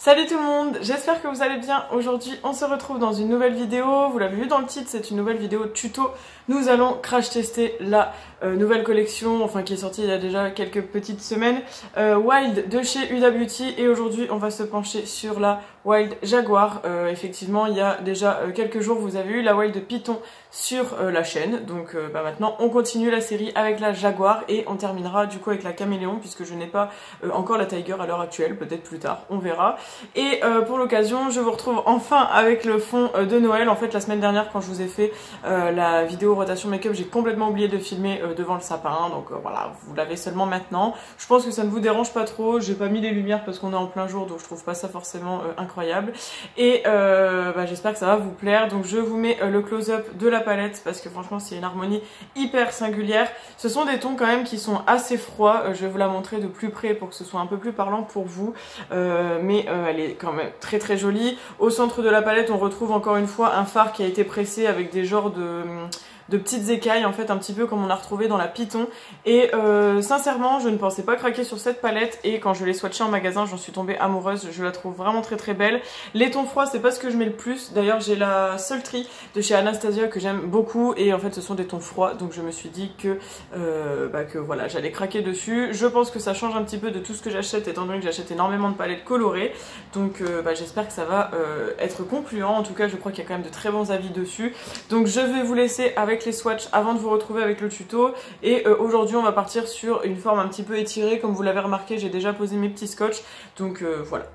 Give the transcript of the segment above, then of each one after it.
Salut tout le monde, j'espère que vous allez bien. Aujourd'hui on se retrouve dans une nouvelle vidéo. Vous l'avez vu dans le titre, c'est une nouvelle vidéo tuto. Nous allons crash tester la nouvelle collection, enfin qui est sortie il y a déjà quelques petites semaines, Wild de chez Huda Beauty. Et aujourd'hui on va se pencher sur la Wild Jaguar. Effectivement il y a déjà quelques jours vous avez eu la Wild Python sur la chaîne. Donc maintenant on continue la série avec la Jaguar et on terminera du coup avec la Caméléon, puisque je n'ai pas encore la Tiger à l'heure actuelle, peut-être plus tard, on verra. Et pour l'occasion je vous retrouve enfin avec le fond de Noël. En fait la semaine dernière quand je vous ai fait la vidéo rotation make-up, j'ai complètement oublié de filmer devant le sapin, donc voilà, vous l'avez seulement maintenant. Je pense que ça ne vous dérange pas trop, j'ai pas mis les lumières parce qu'on est en plein jour, donc je trouve pas ça forcément incroyable. Et j'espère que ça va vous plaire. Donc je vous mets le close-up de la palette parce que franchement c'est une harmonie hyper singulière. Ce sont des tons quand même qui sont assez froids, je vais vous la montrer de plus près pour que ce soit un peu plus parlant pour vous, mais elle est quand même très très jolie. Au centre de la palette on retrouve encore une fois un fard qui a été pressé avec des genres de petites écailles, en fait un petit peu comme on a retrouvé dans la Python. Et sincèrement je ne pensais pas craquer sur cette palette, et quand je l'ai swatchée en magasin j'en suis tombée amoureuse. Je la trouve vraiment très très belle. Les tons froids c'est pas ce que je mets le plus, d'ailleurs j'ai la Sultry de chez Anastasia que j'aime beaucoup, et en fait ce sont des tons froids, donc je me suis dit que voilà, j'allais craquer dessus. Je pense que ça change un petit peu de tout ce que j'achète, étant donné que j'achète énormément de palettes colorées, donc j'espère que ça va être concluant. En tout cas je crois qu'il y a quand même de très bons avis dessus, donc je vais vous laisser avec les swatchs avant de vous retrouver avec le tuto. Et aujourd'hui on va partir sur une forme un petit peu étirée, comme vous l'avez remarqué j'ai déjà posé mes petits scotch, donc voilà.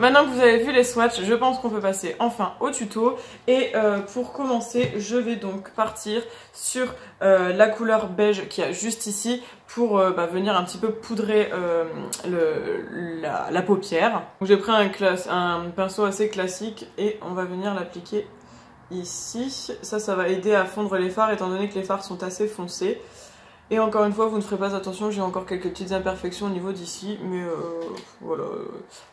Maintenant que vous avez vu les swatchs, je pense qu'on peut passer enfin au tuto. Et pour commencer, je vais donc partir sur la couleur beige qu'il y a juste ici pour venir un petit peu poudrer la paupière. J'ai pris un pinceau assez classique et on va venir l'appliquer ici. Ça va aider à fondre les fards, étant donné que les fards sont assez foncés. Et encore une fois, vous ne ferez pas attention, j'ai encore quelques petites imperfections au niveau d'ici, mais voilà,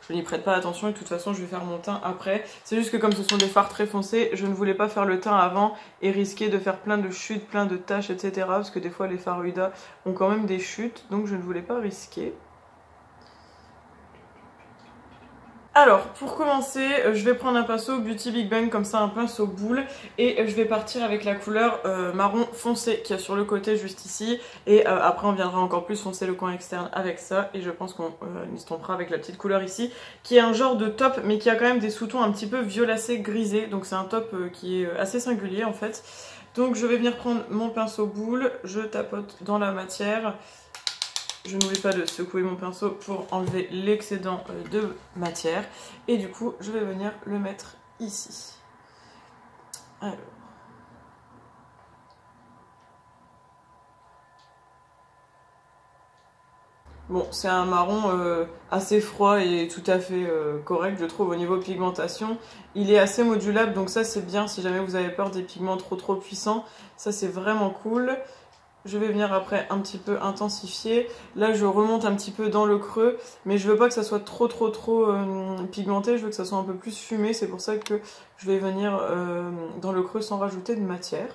je n'y prête pas attention, et de toute façon je vais faire mon teint après. C'est juste que comme ce sont des fards très foncés, je ne voulais pas faire le teint avant et risquer de faire plein de chutes, plein de taches, etc. Parce que des fois les fards Huda ont quand même des chutes, donc je ne voulais pas risquer. Alors, pour commencer, je vais prendre un pinceau Beauty Big Bang, comme ça, un pinceau boule, et je vais partir avec la couleur marron foncé qui est sur le côté juste ici, et après on viendra encore plus foncer le coin externe avec ça, et je pense qu'on estompera avec la petite couleur ici, qui est un genre de top, mais qui a quand même des sous-tons un petit peu violacés grisés, donc c'est un top qui est assez singulier en fait. Donc je vais venir prendre mon pinceau boule, je tapote dans la matière. Je n'oublie pas de secouer mon pinceau pour enlever l'excédent de matière. Et du coup, je vais venir le mettre ici. Alors. Bon, c'est un marron assez froid et tout à fait correct, je trouve, au niveau pigmentation. Il est assez modulable, donc ça c'est bien si jamais vous avez peur des pigments trop puissants. Ça c'est vraiment cool. Je vais venir après un petit peu intensifier. Là je remonte un petit peu dans le creux, mais je veux pas que ça soit trop pigmenté, je veux que ça soit un peu plus fumé. C'est pour ça que je vais venir dans le creux sans rajouter de matière.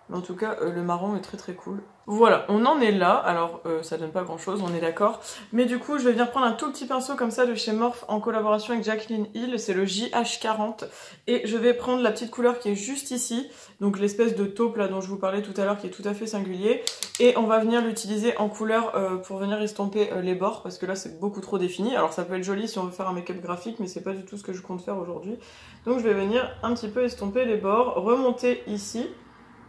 Mais en tout cas le marron est très cool. Voilà, on en est là. Alors ça donne pas grand chose, on est d'accord. Mais du coup je vais venir prendre un tout petit pinceau comme ça de chez Morphe en collaboration avec Jacqueline Hill. C'est le JH40. Et je vais prendre la petite couleur qui est juste ici. Donc l'espèce de taupe là dont je vous parlais tout à l'heure, qui est tout à fait singulier. Et on va venir l'utiliser en couleur pour venir estomper les bords, parce que là c'est beaucoup trop défini. Alors ça peut être joli si on veut faire un make-up graphique, mais c'est pas du tout ce que je compte faire aujourd'hui. Donc je vais venir un petit peu estomper les bords, remonter ici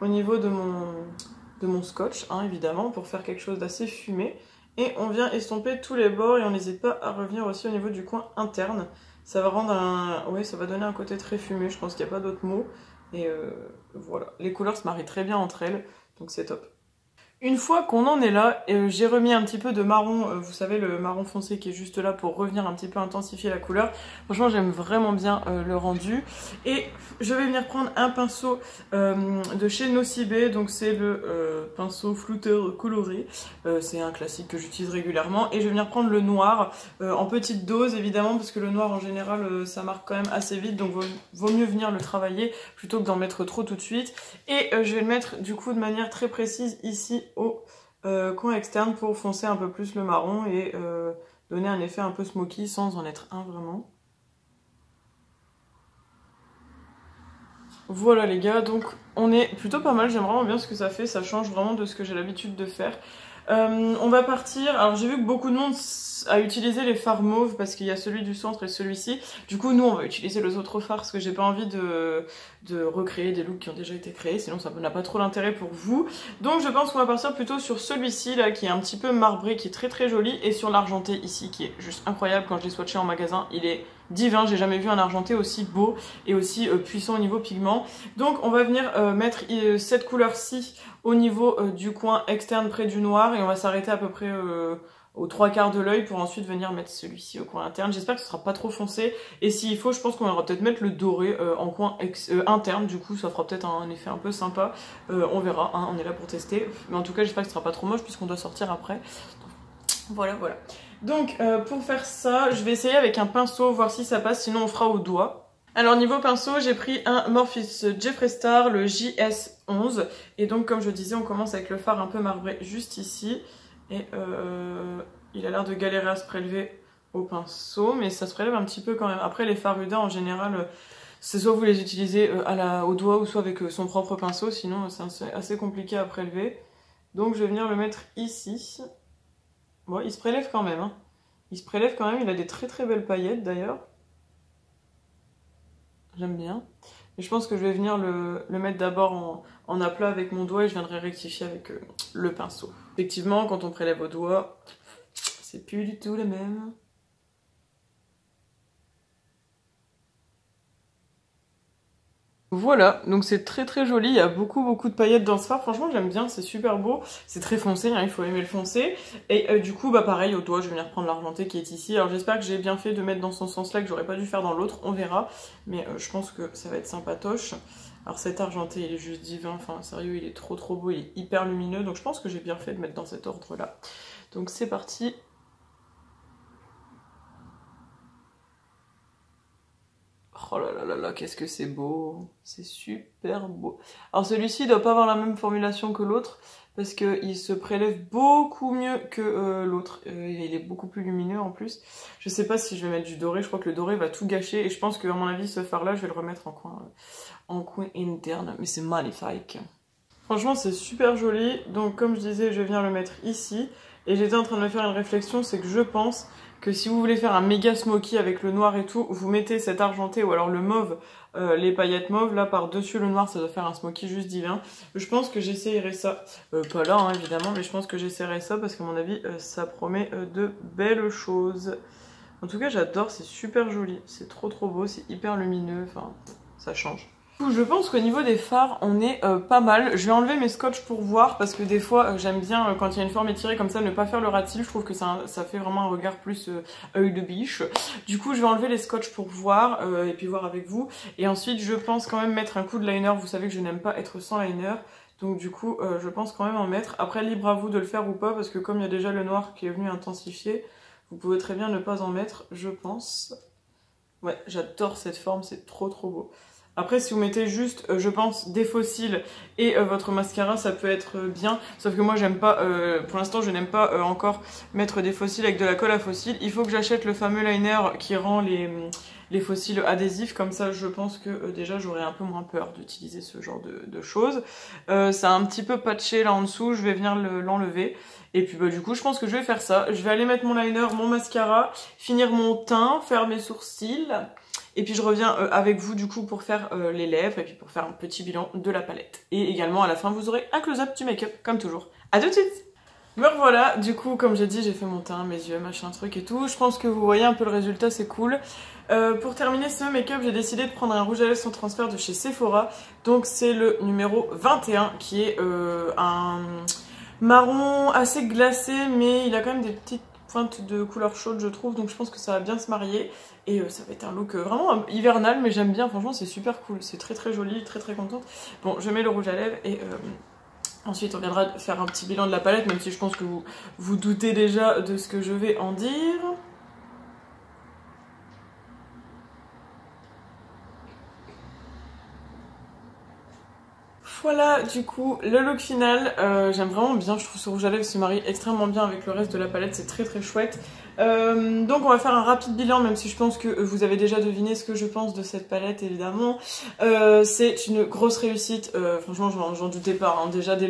au niveau de mon scotch, hein, évidemment, pour faire quelque chose d'assez fumé. Et on vient estomper tous les bords, et on n'hésite pas à revenir aussi au niveau du coin interne. Ça va rendre ouais, ça va donner un côté très fumé, je pense qu'il n'y a pas d'autre mot. Et voilà, les couleurs se marient très bien entre elles, donc c'est top. Une fois qu'on en est là, j'ai remis un petit peu de marron, vous savez le marron foncé qui est juste là pour revenir un petit peu intensifier la couleur. Franchement j'aime vraiment bien le rendu. Et je vais venir prendre un pinceau de chez Nocibé, donc c'est le pinceau flouteur coloré. C'est un classique que j'utilise régulièrement. Et je vais venir prendre le noir en petite dose évidemment, parce que le noir en général ça marque quand même assez vite, donc vaut mieux venir le travailler plutôt que d'en mettre trop tout de suite. Et je vais le mettre du coup de manière très précise ici au coin externe pour foncer un peu plus le marron et donner un effet un peu smoky sans en être un vraiment. Voilà les gars, donc on est plutôt pas mal, j'aime vraiment bien ce que ça fait, ça change vraiment de ce que j'ai l'habitude de faire. On va partir, alors j'ai vu que beaucoup de monde a utilisé les fards mauves parce qu'il y a celui du centre et celui-ci. Du coup nous on va utiliser les autres fards parce que j'ai pas envie de recréer des looks qui ont déjà été créés, sinon ça n'a pas trop l'intérêt pour vous. Donc je pense qu'on va partir plutôt sur celui-ci là qui est un petit peu marbré, qui est très très joli, et sur l'argenté ici qui est juste incroyable. Quand je l'ai swatché en magasin il est divin, j'ai jamais vu un argenté aussi beau et aussi puissant au niveau pigment. Donc on va venir mettre cette couleur-ci au niveau du coin externe près du noir et on va s'arrêter à peu près aux 3/4 de l'œil pour ensuite venir mettre celui-ci au coin interne. J'espère que ce sera pas trop foncé, et s'il faut je pense qu'on va peut-être mettre le doré en coin interne, du coup ça fera peut-être un effet un peu sympa. On verra, hein, on est là pour tester, mais en tout cas j'espère que ce sera pas trop moche puisqu'on doit sortir après. Voilà. Donc pour faire ça je vais essayer avec un pinceau, voir si ça passe, sinon on fera au doigt. Alors niveau pinceau j'ai pris un Morphe Jeffree Star, le JS11, et donc comme je disais on commence avec le fard un peu marbré juste ici, et il a l'air de galérer à se prélever au pinceau, mais ça se prélève un petit peu quand même. Après les fards Huda en général c'est soit vous les utilisez au doigt ou soit avec son propre pinceau, sinon c'est assez compliqué à prélever. Donc je vais venir le mettre ici. Bon, il se prélève quand même, hein. Il se prélève quand même, il a des très très belles paillettes d'ailleurs. J'aime bien. Et je pense que je vais venir le mettre d'abord en aplat avec mon doigt et je viendrai rectifier avec le pinceau. Effectivement, quand on prélève au doigt, c'est plus du tout le même. Voilà, donc c'est très très joli, il y a beaucoup de paillettes dans ce fard, franchement j'aime bien, c'est super beau, c'est très foncé, hein, il faut aimer le foncé. Et du coup bah pareil au doigt je vais venir prendre l'argenté qui est ici. Alors j'espère que j'ai bien fait de mettre dans ce sens là, que j'aurais pas dû faire dans l'autre, on verra, mais je pense que ça va être sympatoche. Alors cet argenté il est juste divin, enfin sérieux il est trop beau, il est hyper lumineux, donc je pense que j'ai bien fait de mettre dans cet ordre là. Donc c'est parti. Oh là, qu'est-ce que c'est beau, c'est super beau. Alors celui-ci doit pas avoir la même formulation que l'autre, parce qu'il se prélève beaucoup mieux que l'autre. Il est beaucoup plus lumineux en plus. Je sais pas si je vais mettre du doré, je crois que le doré va tout gâcher, et je pense que à mon avis ce fard là je vais le remettre en coin interne, mais c'est magnifique. Franchement c'est super joli, donc comme je disais je vais venir le mettre ici, et j'étais en train de me faire une réflexion, c'est que je pense que si vous voulez faire un méga smoky avec le noir et tout, vous mettez cet argenté ou alors le mauve, les paillettes mauves, là par-dessus le noir, ça doit faire un smoky juste divin. Je pense que j'essayerai ça, pas là hein, évidemment, mais je pense que j'essaierai ça parce qu'à mon avis ça promet de belles choses. En tout cas j'adore, c'est super joli, c'est trop beau, c'est hyper lumineux, enfin ça change. Je pense qu'au niveau des fards, on est pas mal. Je vais enlever mes scotch pour voir, parce que des fois, j'aime bien, quand il y a une forme étirée comme ça, ne pas faire le rat de cils. Je trouve que ça fait vraiment un regard plus œil de biche. Du coup, je vais enlever les scotch pour voir, et puis voir avec vous. Et ensuite, je pense quand même mettre un coup de liner. Vous savez que je n'aime pas être sans liner. Donc du coup, je pense quand même en mettre. Après, libre à vous de le faire ou pas, parce que comme il y a déjà le noir qui est venu intensifier, vous pouvez très bien ne pas en mettre, je pense. Ouais, j'adore cette forme, c'est trop beau. Après si vous mettez juste, je pense, des faux cils et votre mascara, ça peut être bien. Sauf que moi j'aime pas, pour l'instant je n'aime pas encore mettre des faux cils avec de la colle à faux cils. Il faut que j'achète le fameux liner qui rend les faux cils adhésifs. Comme ça je pense que déjà j'aurai un peu moins peur d'utiliser ce genre de choses. Ça a un petit peu patché là en dessous, je vais venir l'enlever. Et puis bah du coup je pense que je vais faire ça. Je vais aller mettre mon liner, mon mascara, finir mon teint, faire mes sourcils. Et puis je reviens avec vous du coup pour faire les lèvres et puis pour faire un petit bilan de la palette. Et également à la fin vous aurez un close-up du make-up comme toujours. A tout de suite. Me revoilà, du coup comme j'ai dit j'ai fait mon teint, mes yeux, machin truc et tout. Je pense que vous voyez un peu le résultat, c'est cool. Pour terminer ce make-up j'ai décidé de prendre un rouge à lèvres sans transfert de chez Sephora. Donc c'est le numéro 21 qui est marron assez glacé, mais il a quand même des petites pointes de couleur chaude je trouve, donc je pense que ça va bien se marier et ça va être un look vraiment hivernal, mais j'aime bien, franchement c'est super cool, c'est très très joli, très très contente. Bon, je mets le rouge à lèvres et ensuite on viendra faire un petit bilan de la palette, même si je pense que vous vous doutez déjà de ce que je vais en dire. Voilà du coup le look final, j'aime vraiment bien, je trouve ce rouge à lèvres se marie extrêmement bien avec le reste de la palette, c'est très très chouette. Donc on va faire un rapide bilan, même si je pense que vous avez déjà deviné ce que je pense de cette palette évidemment. C'est une grosse réussite, franchement j'en doutais pas, hein. Déjà dès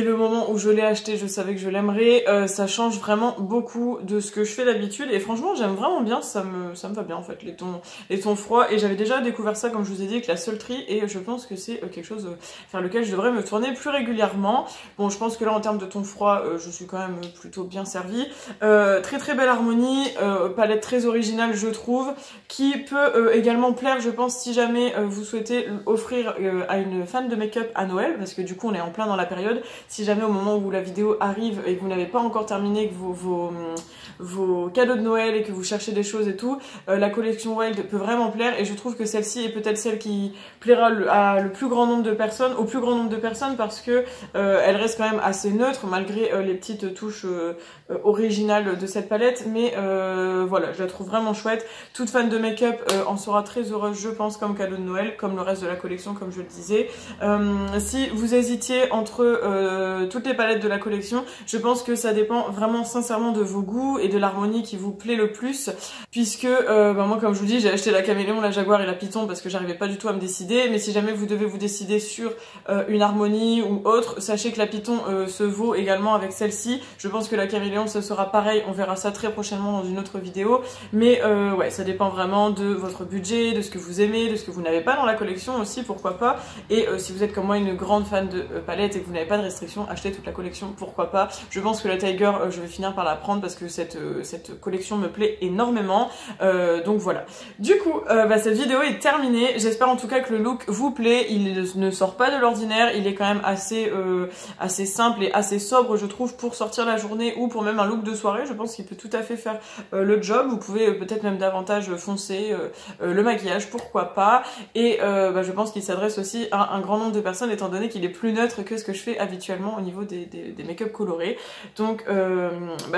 le moment où je l'ai acheté je savais que je l'aimerais, ça change vraiment beaucoup de ce que je fais d'habitude et franchement j'aime vraiment bien, ça me va bien en fait, les tons froids, et j'avais déjà découvert ça comme je vous ai dit avec la Sultry et je pense que c'est quelque chose vers lequel je devrais me tourner plus régulièrement. Bon, je pense que là en termes de ton froid je suis quand même plutôt bien servie. Très très belle harmonie, palette très originale je trouve, qui peut également plaire je pense si jamais vous souhaitez offrir à une fan de make-up à Noël, parce que du coup on est en plein dans la période. Si jamais au moment où la vidéo arrive et que vous n'avez pas encore terminé que vos cadeaux de Noël et que vous cherchez des choses et tout, la collection Wild peut vraiment plaire, et je trouve que celle-ci est peut-être celle qui plaira au plus grand nombre de personnes, parce que elle reste quand même assez neutre malgré les petites touches originales de cette palette, mais voilà, je la trouve vraiment chouette. Toute fan de make-up en sera très heureuse je pense comme cadeau de Noël, comme le reste de la collection comme je le disais. Si vous hésitiez entre toutes les palettes de la collection, je pense que ça dépend vraiment sincèrement de vos goûts et de l'harmonie qui vous plaît le plus, puisque moi comme je vous dis j'ai acheté la Caméléon, la Jaguar et la Python parce que j'arrivais pas du tout à me décider, mais si jamais vous devez vous décider sur une harmonie ou autre, sachez que la Python se vaut également avec celle-ci. Je pense que la Caméléon ce sera pareil, on verra ça très prochainement dans une autre vidéo, mais ouais, ça dépend vraiment de votre budget, de ce que vous aimez, de ce que vous n'avez pas dans la collection aussi, pourquoi pas. Et si vous êtes comme moi une grande fan de palettes et que vous n'avez pas de restrictions, achetez toute la collection, pourquoi pas. Je pense que la Tiger je vais finir par la prendre parce que cette collection me plaît énormément, donc voilà. Du coup cette vidéo est terminée, j'espère en tout cas que le look vous plaît. Il ne sort pas de l'ordinaire, il est quand même assez simple et assez sobre je trouve pour sortir la journée ou pour même un look de soirée. Je pense qu'il peut tout à fait faire le job. Vous pouvez peut-être même davantage foncer le maquillage, pourquoi pas. Et je pense qu'il s'adresse aussi à un grand nombre de personnes étant donné qu'il est plus neutre que ce que je fais habituellement au niveau des make-up colorés. Donc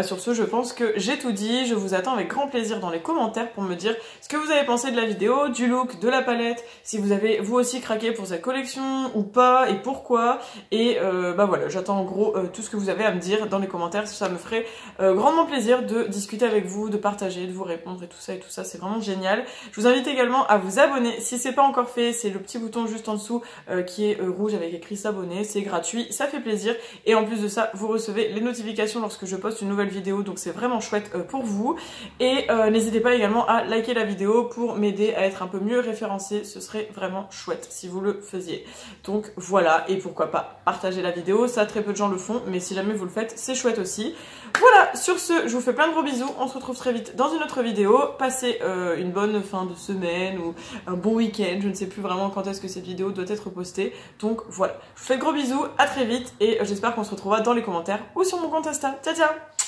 sur ce je pense que j'ai tout dit. Je vous attends avec grand plaisir dans les commentaires pour me dire ce que vous avez pensé de la vidéo, du look, de la palette, si vous avez vous aussi craqué pour cette collection ou pas et pourquoi. Et voilà, j'attends en gros tout ce que vous avez à me dire dans les commentaires, ça me ferait grandement plaisir de discuter avec vous, de partager, de vous répondre et tout ça, c'est vraiment génial. Je vous invite également à vous abonner si c'est pas encore fait, c'est le petit bouton juste en dessous qui est rouge avec écrit s'abonner, c'est gratuit, ça fait plaisir, et en plus de ça vous recevez les notifications lorsque je poste une nouvelle vidéo, donc c'est vraiment chouette pour vous. Et n'hésitez pas également à liker la vidéo pour m'aider à être un peu mieux référencée, ce serait vraiment chouette si vous le faisiez. Donc voilà, et pourquoi pas partager la vidéo, ça très peu de gens le font, mais si jamais vous le faites c'est chouette aussi. Voilà, sur ce je vous fais plein de gros bisous, on se retrouve très vite dans une autre vidéo. Passez une bonne fin de semaine ou un bon week-end, je ne sais plus vraiment quand est-ce que cette vidéo doit être postée. Donc voilà, je vous fais de gros bisous, à très vite, et j'espère qu'on se retrouvera dans les commentaires ou sur mon compte Insta. Ciao ciao.